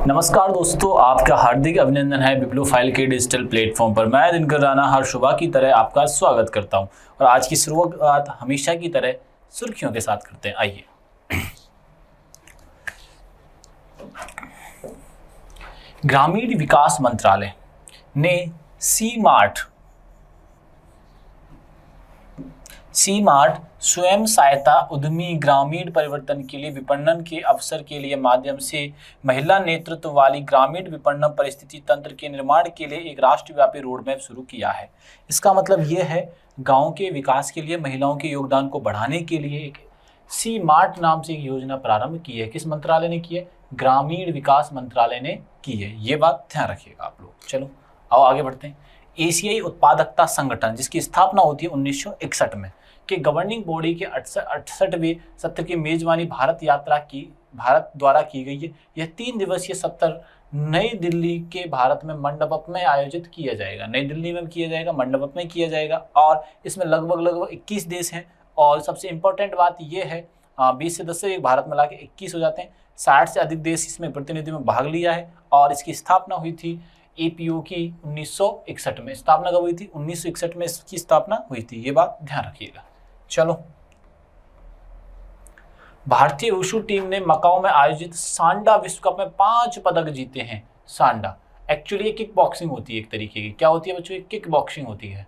नमस्कार दोस्तों, आपका हार्दिक अभिनंदन है बिब्लियोफाइल के डिजिटल प्लेटफॉर्म पर। मैं दिनकर राणा हर सुबह की तरह आपका स्वागत करता हूं और आज की शुरुआत हमेशा की तरह सुर्खियों के साथ करते हैं। आइए, ग्रामीण विकास मंत्रालय ने सी मार्ट स्वयं सहायता उद्यमी ग्रामीण परिवर्तन के लिए विपणन के अवसर के लिए माध्यम से महिला नेतृत्व वाली ग्रामीण विपणन परिस्थिति तंत्र के निर्माण के लिए एक राष्ट्रव्यापी रोडमैप शुरू किया है। इसका मतलब ये है, गांव के विकास के लिए महिलाओं के योगदान को बढ़ाने के लिए एक सी मार्ट नाम से एक योजना प्रारंभ की है। किस मंत्रालय ने की है? ग्रामीण विकास मंत्रालय ने की है। ये बात ध्यान रखिएगा आप लोग। चलो आओ आगे बढ़ते हैं। एशियाई उत्पादकता संगठन, जिसकी स्थापना होती है 1961 में, के गवर्निंग बॉडी के 68वें सत्र की मेजबानी भारत द्वारा की गई है। यह 3 दिवसीय सत्र नई दिल्ली के भारत में मंडप में आयोजित किया जाएगा। नई दिल्ली में किया जाएगा, मंडप में किया जाएगा और इसमें लगभग 21 देश हैं। और सबसे इम्पोर्टेंट बात यह है, 20 से 10 से भारत में लाके 21 हो जाते हैं। 60 से अधिक देश इसमें प्रतिनिधि में भाग लिया है और इसकी स्थापना हुई थी APO की 1961 में। स्थापना कब हुई थी? 1961 में इसकी स्थापना हुई थी। ये बात ध्यान रखिएगा। चलो, भारतीय वुशु टीम ने मकाओ में आयोजित सांडा विश्व कप में 5 पदक जीते हैं। सांडा एक्चुअली किक बॉक्सिंग होती है, एक तरीके की। क्या होती है बच्चों? किक बॉक्सिंग होती है।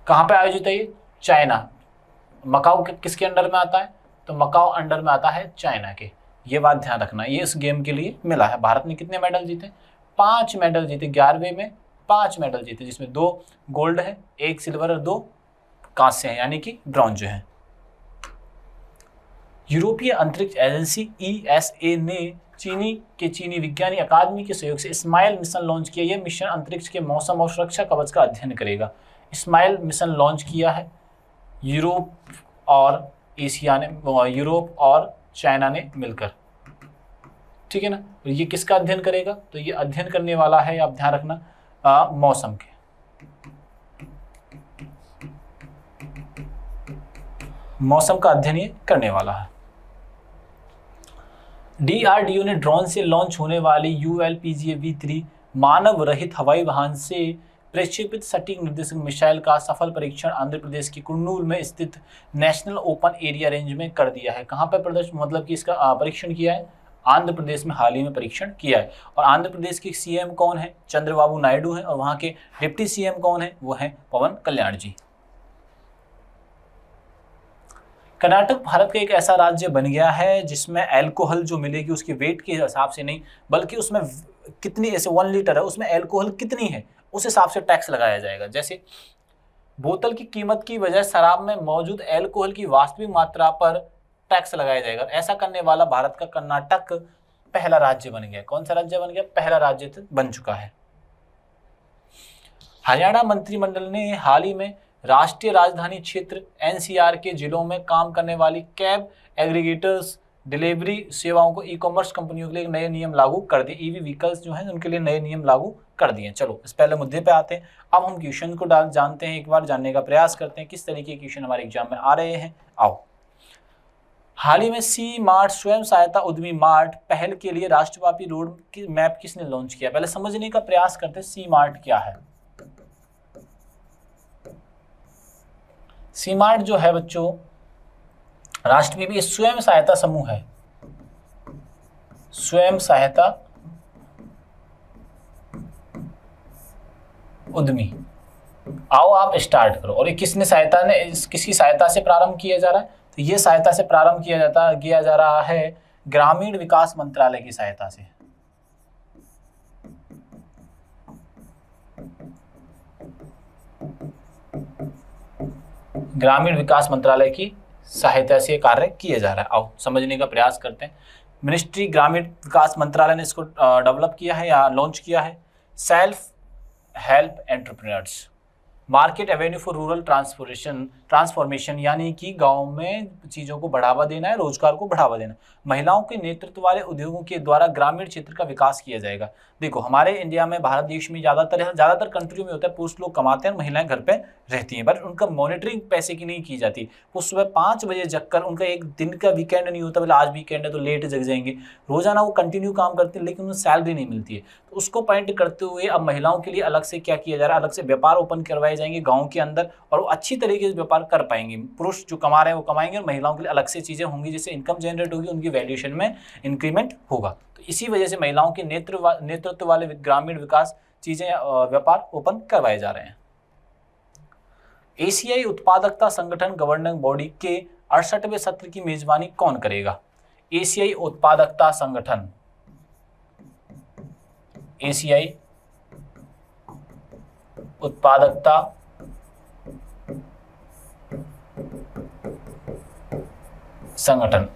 कहां पे आयोजित है ये? चाइना। मकाओ किसके अंडर में आता है? तो मकाओ अंडर में आता है चाइना के। ये बात ध्यान रखना। ये इस गेम के लिए मिला है। भारत ने कितने मेडल जीते? 5 मेडल जीते। 11वें में 5 मेडल जीते, जिसमें 2 गोल्ड है, 1 सिल्वर और 2 कांस्य है, यानी कि ब्रॉन्ज है। यूरोपीय अंतरिक्ष एजेंसी ESA ने चीनी विज्ञानी अकादमी के सहयोग से स्माइल मिशन लॉन्च किया। यह मिशन अंतरिक्ष के मौसम और सुरक्षा कवच का अध्ययन करेगा। स्माइल मिशन लॉन्च किया है यूरोप और चाइना ने मिलकर। ठीक है ना? तो ये किसका अध्ययन करेगा? तो ये अध्ययन करने वाला है, आप ध्यान रखना, मौसम के। मौसम का अध्ययन ये करने वाला है। DRDO ने ड्रोन से लॉन्च होने वाली ULPGA-V3 मानव रहित हवाई वाहन से प्रक्षेपित सटीक निर्देशक मिसाइल का सफल परीक्षण आंध्र प्रदेश के कुर्नूल में स्थित नेशनल ओपन एरिया रेंज में कर दिया है। कहां पर प्रदर्शन, मतलब कि इसका परीक्षण किया है? आंध्र प्रदेश में हाल ही में परीक्षण किया है। और आंध्र प्रदेश के CM कौन है? चंद्रबाबू नायडू है। और वहां के डिप्टी CM कौन है? वो है पवन कल्याण जी। कर्नाटक भारत का एक ऐसा राज्य बन गया है जिसमें अल्कोहल जो मिलेगी उसके वेट के हिसाब से नहीं, बल्कि उसमें कितनी, ऐसे 1 लीटर है, उसमें अल्कोहल कितनी है उस हिसाब से टैक्स लगाया जाएगा। जैसे बोतल की कीमत की बजाय शराब में मौजूद अल्कोहल की वास्तविक मात्रा पर टैक्स लगाया जाएगा। ऐसा करने वाला भारत का कर्नाटक पहला राज्य बन गया। कौन सा राज्य बन गया? पहला राज्य बन चुका है। हरियाणा मंत्रिमंडल ने हाल ही में राष्ट्रीय राजधानी क्षेत्र NCR के जिलों में काम करने वाली कैब एग्रीगेटर्स डिलीवरी सेवाओं को ई-कॉमर्स कंपनियों के लिए नए नियम लागू कर दिए। EV व्हीकल्स जो हैं उनके लिए नए नियम लागू कर दिए। चलो इस पहले मुद्दे पे आते हैं। अब हम क्वेश्चन को जानते हैं, एक बार जानने का प्रयास करते हैं किस तरीके के क्वेश्चन हमारे एग्जाम में आ रहे हैं। आओ, हाल ही में सी मार्ट स्वयं सहायता उद्यमी मार्ट पहल के लिए राष्ट्रव्यापी रोड की मैप किसने लॉन्च किया? पहले समझने का प्रयास करते हैं सी मार्ट क्या है। सी मार्ट जो है बच्चों, राष्ट्रव्यापी स्वयं सहायता समूह है। स्वयं सहायता उद्यमी। आओ आप स्टार्ट करो। और ये किसकी सहायता से प्रारंभ किया जा रहा है? तो ये सहायता से प्रारंभ किया जा रहा है ग्रामीण विकास मंत्रालय की सहायता से। ग्रामीण विकास मंत्रालय की सहायता से कार्य किया जा रहा है। आओ समझने का प्रयास करते हैं। मिनिस्ट्री ग्रामीण विकास मंत्रालय ने इसको डेवलप किया है या लॉन्च किया है। Self help entrepreneurs, market Avenue for rural transformation यानी कि गांव में चीज़ों को बढ़ावा देना है, रोजगार को बढ़ावा देना। महिलाओं के नेतृत्व वाले उद्योगों के द्वारा ग्रामीण क्षेत्र का विकास किया जाएगा। देखो हमारे इंडिया में, भारत देश में ज़्यादातर कंट्रियों में होता है पुरुष लोग कमाते हैं और महिलाएं घर पे रहती हैं, बट उनका मॉनिटरिंग पैसे की नहीं की जाती। वो सुबह 5 बजे जगकर, उनका एक दिन का वीकेंड नहीं होता, बोले आज वीकेंड है तो लेट जग जाएंगे, रोजाना वो कंटिन्यू काम करते हैं लेकिन उन्हें सैलरी नहीं मिलती है। तो उसको पॉइंट करते हुए अब महिलाओं के लिए अलग से क्या किया जा रहा है, अलग से व्यापार ओपन करवाए जाएंगे गाँव के अंदर, और वो अच्छी तरीके से व्यापार कर पाएंगे। पुरुष जो कमा रहे हैं वो कमाएंगे और महिलाओं के लिए अलग से चीज़ें होंगी, जिससे इनकम जनरेट होगी, उनकी वैल्यूएशन में इंक्रीमेंट होगा। तो इसी वजह से महिलाओं के नेतृत्व वाले ग्रामीण विकास चीज़ें व्यापार ओपन करवाए जा रहे हैं। एशियाई उत्पादकता संगठन गवर्निंग बॉडी के 68वें सत्र की मेजबानी कौन करेगा? एशियाई उत्पादकता संगठन, एशियाई उत्पादकता संगठन,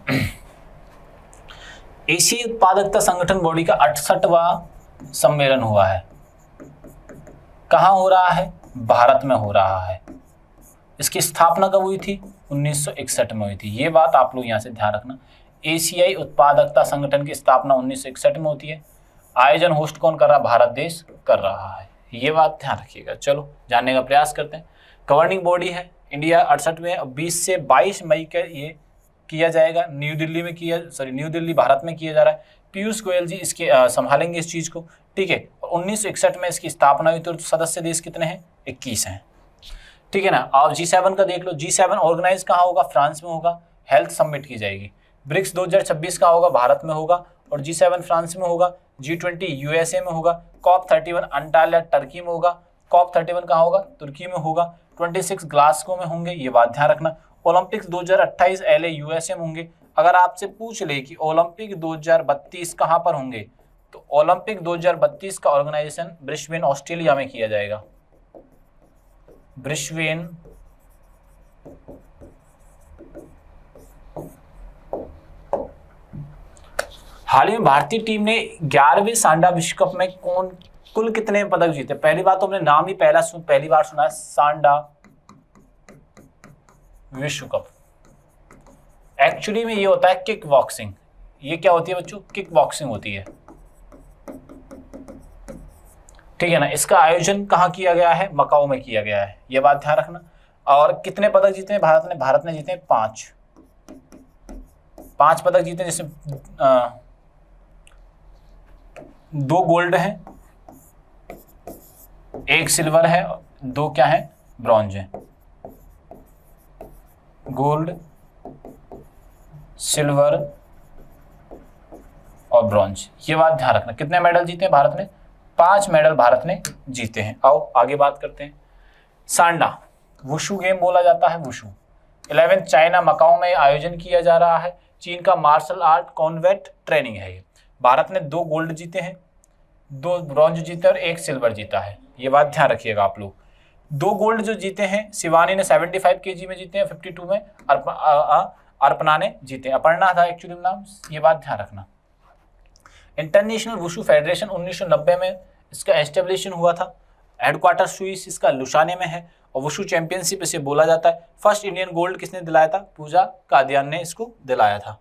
एशियाई उत्पादकता संगठन बॉडी का 68वां सम्मेलन हुआ है। कहां हो रहा है? भारत में हो रहा है। इसकी स्थापना कब हुई थी? 1961 में हुई थी। ये बात आप लोग यहां से ध्यान रखना। एशियाई उत्पादकता संगठन की स्थापना 1961 में होती है। आयोजन होस्ट कौन कर रहा है? भारत देश कर रहा है। ये बात ध्यान रखिएगा। चलो जानने का प्रयास करते हैं। गवर्निंग बॉडी है इंडिया 68वें, 20 से 22 मई के ये किया जाएगा। न्यू दिल्ली भारत में किया जा रहा है। पीयूष गोयल जी इसके संभालेंगे इस चीज़ को, ठीक है। 1961 में इसकी स्थापना हुई। तो सदस्य देश कितने हैं? 21 हैं, ठीक है ना। आप G7 का देख लो। G7 ऑर्गेनाइज कहाँ होगा? फ्रांस में होगा। हेल्थ समिट की जाएगी। ब्रिक्स 2026 का होगा, भारत में होगा और G7 फ्रांस में होगा। G20 USA में होगा। COP31 अंटाल्या टर्की में होगा। COP31 कहाँ होगा? तुर्की में होगा। 26 ग्लासगो में होंगे, ये बात ध्यान रखना। ओलंपिक्स 2028 LA USA में होंगे। अगर आपसे पूछ ले कि ओलंपिक 2032 कहाँ पर होंगे, तो ओलंपिक 2032 का ऑर्गेनाइजेशन ब्रिस्बेन ऑस्ट्रेलिया में किया जाएगा। ब्रिस्बेन हाल ही में भारतीय टीम ने 11वें सांडा विश्व कप में कुल कितने पदक जीते? पहली बात तो हमने नाम ही पहली बार सुना है, सांडा विश्व कप। एक्चुअली में ये होता है किक बॉक्सिंग। ये क्या होती है बच्चों? किक बॉक्सिंग होती है, ठीक है ना। इसका आयोजन कहाँ किया गया है? मकाओ में किया गया है, ये बात ध्यान रखना। और कितने पदक जीते हैं भारत ने? भारत ने जीते हैं 5 पदक जीते, जैसे 2 गोल्ड है, 1 सिल्वर है, 2 क्या है? ब्रॉन्ज है। गोल्ड, सिल्वर और ब्रॉन्ज, ये बात ध्यान रखना। कितने मेडल जीते हैं भारत ने? 5 मेडल भारत ने जीते हैं। आओ आगे बात करते हैं। सांडा वुशु गेम बोला जाता है, वुशु। 11th चाइना मकाओ में आयोजन किया जा रहा है। चीन का मार्शल आर्ट कॉन्वेट ट्रेनिंग है ये। भारत ने 2 गोल्ड जीते हैं, 2 ब्रॉन्ज जीते और 1 सिल्वर जीता है, ये बात ध्यान रखिएगा आप लोग। 2 गोल्ड जो जीते हैं, शिवानी ने 75 kg में जीते हैं, 52 में अर्पणा ने जीते। अपर्णा था एक्चुअली नाम, ये बात ध्यान रखना। इंटरनेशनल वुशु फेडरेशन 1990 में इसका एस्टेब्लिशन हुआ था। हेडक्वार्टर स्विस इसका लुसाने में है और वुशु चैंपियनशिप इसे बोला जाता है। फर्स्ट इंडियन गोल्ड किसने दिलाया था? पूजा कादियान ने इसको दिलाया था।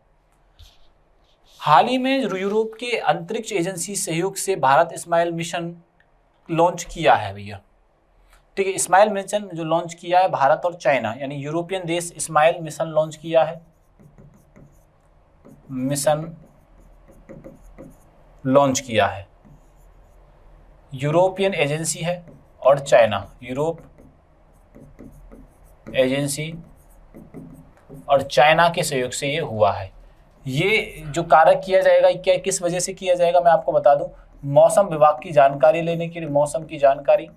हाल ही में यूरोप के अंतरिक्ष एजेंसी सहयोग से भारत इस्माइल मिशन लॉन्च किया है भैया, ठीक है। इस्माइल मिशन जो लॉन्च किया है भारत और चाइना, यानी यूरोपियन देश इस्माइल मिशन लॉन्च किया है, मिशन लॉन्च किया है। यूरोपियन एजेंसी है और चाइना, यूरोप एजेंसी और चाइना के सहयोग से ये हुआ है। ये जो कार्य किया जाएगा, क्या किस वजह से किया जाएगा मैं आपको बता दूं। मौसम विभाग की जानकारी लेने के लिए, मौसम की जानकारी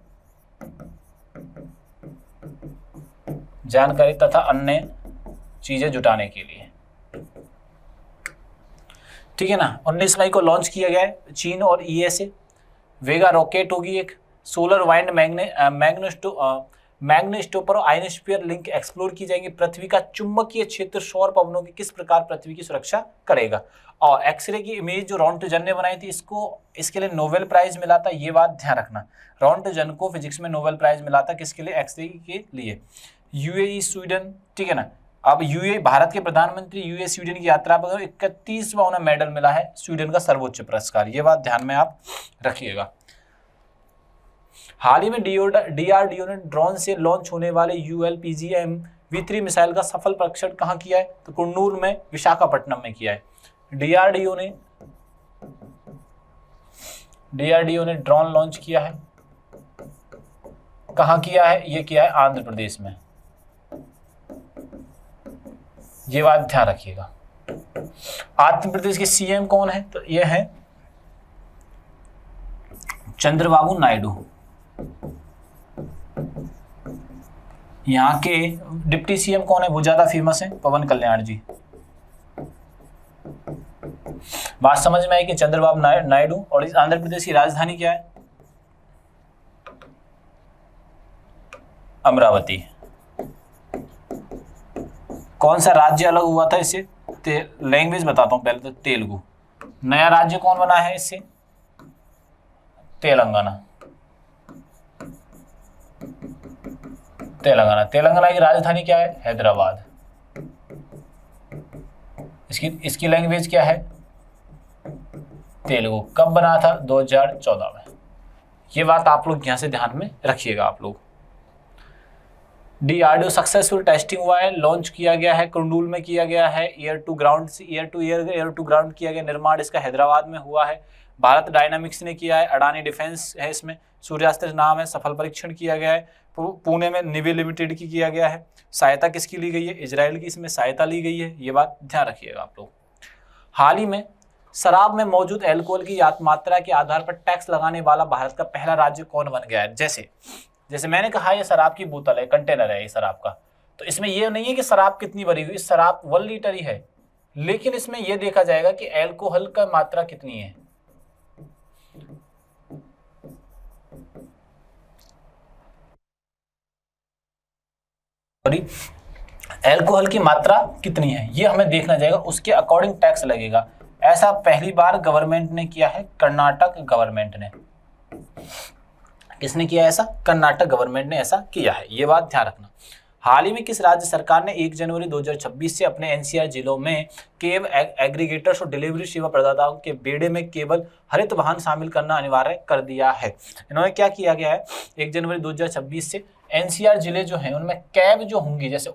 तथा अन्य चीजें जुटाने के लिए, ठीक है ना। 19 मई को लॉन्च किया गया है चीन और ईएसए। वेगा रॉकेट होगी एक, सोलर वाइंड मैग्नेटोस्फीयर और आयनोस्फीयर लिंक एक्सप्लोर की जाएंगी। पृथ्वी का चुंबकीय क्षेत्र सौर पवनों की किस प्रकार पृथ्वी की सुरक्षा करेगा। और एक्सरे की इमेज जो रॉन्टजन ने बनाई थी, इसके लिए नोबेल प्राइज मिला था, ये बात ध्यान रखना। रॉन्टजन को फिजिक्स में नोबेल प्राइज मिला था, किसके लिए, एक्सरे के लिए। यूएई स्वीडन, ठीक है ना। अब यूए भारत के प्रधानमंत्री यूए स्वीडन की यात्रा पर 31वां उन्हें मेडल मिला है, स्वीडन का सर्वोच्च पुरस्कार, ये बात ध्यान में आप रखिएगा। हाल ही में डीआरडीओ ने ड्रोन से लॉन्च होने वाले ULPGM-V3 मिसाइल का सफल परीक्षण कहाँ किया है, तो कुर्नूल में, विशाखापट्टनम में किया है। डीआरडीओ ने ड्रोन लॉन्च किया है, कहाँ किया है, ये किया है आंध्र प्रदेश में, ये बात ध्यान रखिएगा। आंध्र प्रदेश के सीएम कौन है, तो ये है चंद्रबाबू नायडू। यहाँ के डिप्टी सीएम कौन है, वो ज्यादा फेमस है, पवन कल्याण जी। बात समझ में आई कि चंद्रबाबू नायडू। और इस आंध्र प्रदेश की राजधानी क्या है, अमरावती। कौन सा राज्य अलग हुआ था इससे, लैंग्वेज बताता हूं पहले तो, तेलुगु। नया राज्य कौन बना है इससे, तेलंगाना। तेलंगाना की राजधानी क्या है, हैदराबाद। इसकी लैंग्वेज क्या है, तेलुगु। कब बना था, 2014 में। ये बात आप लोग यहां से ध्यान में रखिएगा आप लोग। डीआरडीओ सक्सेसफुल टेस्टिंग हुआ है, लॉन्च किया गया है, कुर्नूल में किया गया है। एयर टू ग्राउंड किया गया, निर्माण इसका हैदराबाद में हुआ है। भारत डायनामिक्स ने किया है, अडानी डिफेंस है इसमें, सूर्यास्त्र नाम है, सफल परीक्षण किया गया है। पुणे में निवे लिमिटेड की किया गया है। सहायता किसकी ली गई है, इजराइल की इसमें सहायता ली गई है, ये बात ध्यान रखिएगा आप लोग। हाल ही में शराब में मौजूद अल्कोहल की मात्रा के आधार पर टैक्स लगाने वाला भारत का पहला राज्य कौन बन गया है। जैसे मैंने कहा, ये शराब की बोतल है, कंटेनर है ये शराब का, तो इसमें ये नहीं है कि शराब कितनी भरी हुई, शराब 1 लीटर ही है, लेकिन इसमें यह देखा जाएगा कि अल्कोहल का मात्रा कितनी है। अल्कोहल की मात्रा कितनी है ये हमें देखना जाएगा, उसके अकॉर्डिंग टैक्स लगेगा। ऐसा पहली बार गवर्नमेंट ने किया है, कर्नाटक गवर्नमेंट ने। किसने किया ऐसा, कर्नाटक गवर्नमेंट ने ऐसा किया है, ये बात ध्यान रखना। हाल ही में किस राज्य सरकार ने 1 जनवरी 2026 से अपने एनसीआर जिलों में केव एग्रीगेटर्स और डिलीवरी सेवा प्रदाताओं के बेड़े में केवल हरित वाहन शामिल करना अनिवार्य कर दिया है। इन्होंने क्या किया गया है, 1 जनवरी 2026 से एनसीआर जिले जो हैं उनमें कैब जो होंगी, जैसे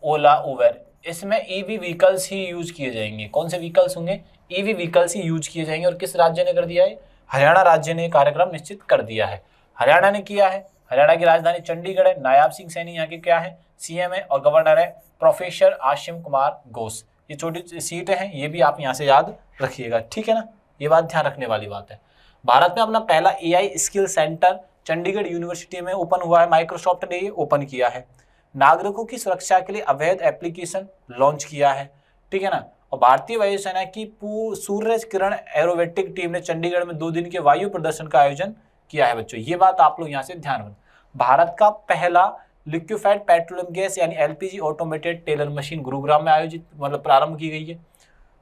ओला उबर, इसमें ईवी व्हीकल्स ही यूज किए जाएंगे। कौन से व्हीकल्स होंगे, ईवी व्हीकल्स ही यूज किए जाएंगे। और किस राज्य ने कर दिया है, हरियाणा राज्य ने कार्यक्रम निश्चित कर दिया है, हरियाणा ने किया है। हरियाणा की राजधानी चंडीगढ़ है। नायाब सिंह सैनी यहाँ के क्या है, सीएम है, और गवर्नर है प्रोफेसर आशिम कुमार घोष। ये छोटी सीटें हैं, ये भी आप यहाँ से याद रखिएगा, ठीक है ना, ये बात ध्यान रखने वाली बात है। भारत में अपना पहला AI skill centre Chandigarh university में ओपन हुआ है, माइक्रोसॉफ्ट ने ये ओपन किया है। नागरिकों की सुरक्षा के लिए अवैध एप्लीकेशन लॉन्च किया है, ठीक है ना। और भारतीय वायुसेना की सूर्य किरण एरोबेटिक टीम ने चंडीगढ़ में 2 दिन के वायु प्रदर्शन का आयोजन किया है बच्चों, ये बात आप लोग यहाँ से ध्यान रखें। भारत का पहला लिक्विफाइड पेट्रोलियम गैस यानी LPG automated teller machine Gurugram में आयोजित प्रारंभ की गई है।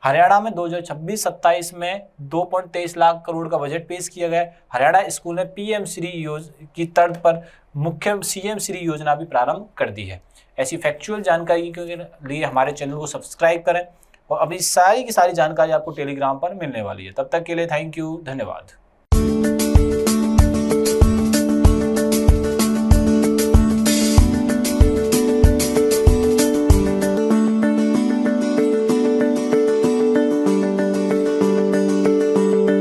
हरियाणा में 2026-27 में 2.23 लाख करोड़ का बजट पेश किया गया है। हरियाणा स्कूल ने पीएम श्री की तर्ज पर मुख्य सीएम श्री योजना भी प्रारंभ कर दी है। ऐसी फैक्चुअल जानकारी के लिए हमारे चैनल को सब्सक्राइब करें, और अभी सारी की सारी जानकारी आपको टेलीग्राम पर मिलने वाली है। तब तक के लिए थैंक यू, धन्यवाद।